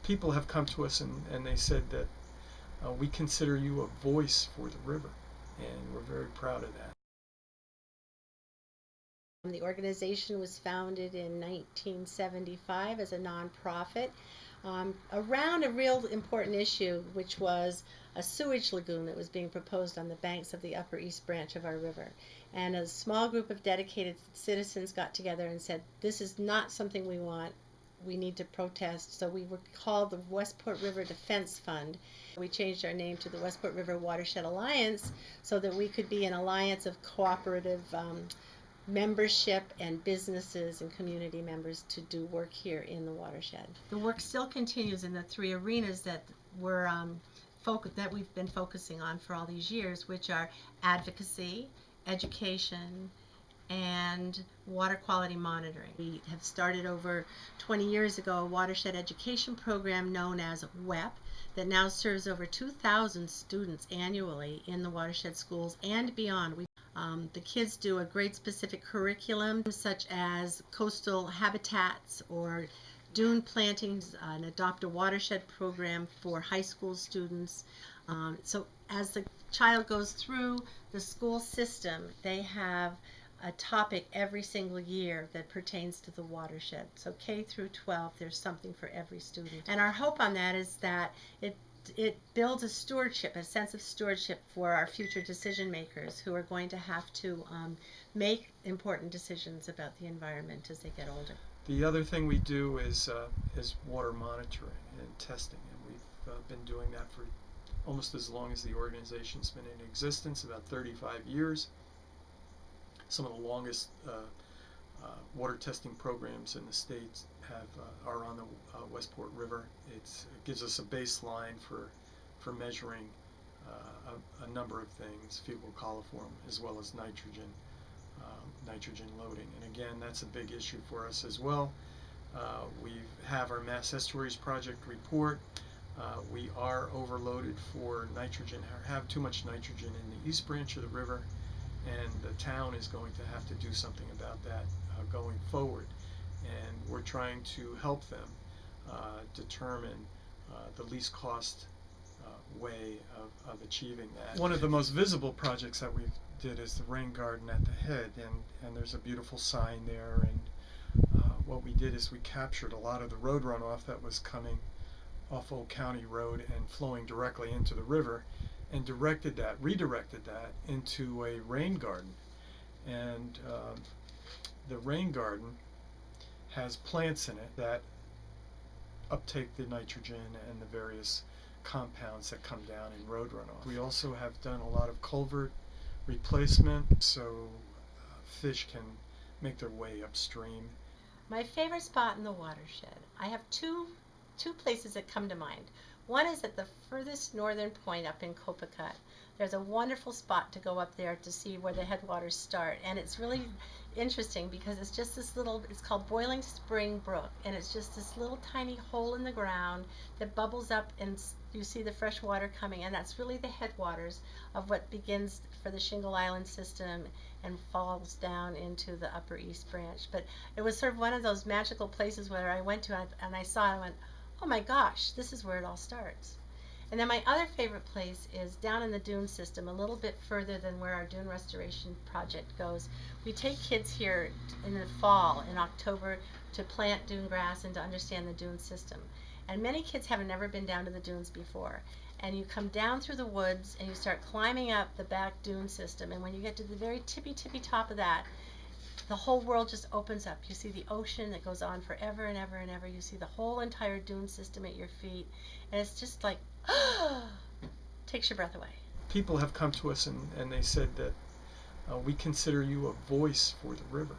people have come to us and they said that we consider you a voice for the river, and we're very proud of that. The organization was founded in 1975 as a nonprofit around a real important issue, which was a sewage lagoon that was being proposed on the banks of the Upper East Branch of our river. And a small group of dedicated citizens got together and said, this is not something we want. We need to protest. So we were called the Westport River Defense Fund. We changed our name to the Westport River Watershed Alliance so that we could be an alliance of cooperative membership and businesses and community members to do work here in the watershed. The work still continues in the three arenas that we've been focusing on for all these years, which are advocacy, education, and water quality monitoring. We have started over 20 years ago a watershed education program known as WEP that now serves over 2,000 students annually in the watershed schools and beyond. The kids do a grade specific curriculum such as coastal habitats or dune plantings, an adopt a watershed program for high school students. So as the child goes through the school system, they have a topic every single year that pertains to the watershed. So K through 12, there's something for every student. And our hope on that is that it builds a stewardship, a sense of stewardship for our future decision makers who are going to have to make important decisions about the environment as they get older. The other thing we do is water monitoring and testing, and we've been doing that for almost as long as the organization's been in existence, about 35 years. Some of the longest water testing programs in the States are on the Westport River. It gives us a baseline for measuring a number of things, fecal coliform as well as nitrogen loading. And again, that's a big issue for us as well. We have our Mass Estuaries Project report. We are overloaded for nitrogen, or have too much nitrogen in the East Branch of the river, and the town is going to have to do something about that going forward. And we're trying to help them determine the least cost way of achieving that. One of the most visible projects that we did is the rain garden at the head, and there's a beautiful sign there, and what we did is we captured a lot of the road runoff that was coming off Old County Road and flowing directly into the river, and redirected that into a rain garden. And the rain garden has plants in it that uptake the nitrogen and the various compounds that come down in road runoff. We also have done a lot of culvert replacement so fish can make their way upstream. My favorite spot in the watershed, I have two places that come to mind. One is at the furthest northern point up in Copacut. There's a wonderful spot to go up there to see where the headwaters start, and it's really interesting because it's just this little, it's called Boiling Spring Brook, and it's just this little tiny hole in the ground that bubbles up and you see the fresh water coming, and that's really the headwaters of what begins for the Shingle Island system and falls down into the Upper East Branch. But it was sort of one of those magical places where I went to and I saw it and I went, oh my gosh, this is where it all starts. And then my other favorite place is down in the dune system, a little bit further than where our dune restoration project goes. We take kids here in the fall, in October, to plant dune grass and to understand the dune system. And many kids have never been down to the dunes before. And you come down through the woods and you start climbing up the back dune system. And when you get to the very tippy top of that, the whole world just opens up. You see the ocean that goes on forever and ever and ever. You see the whole entire dune system at your feet. And it's just like, takes your breath away. People have come to us and they said that we consider you a voice for the river.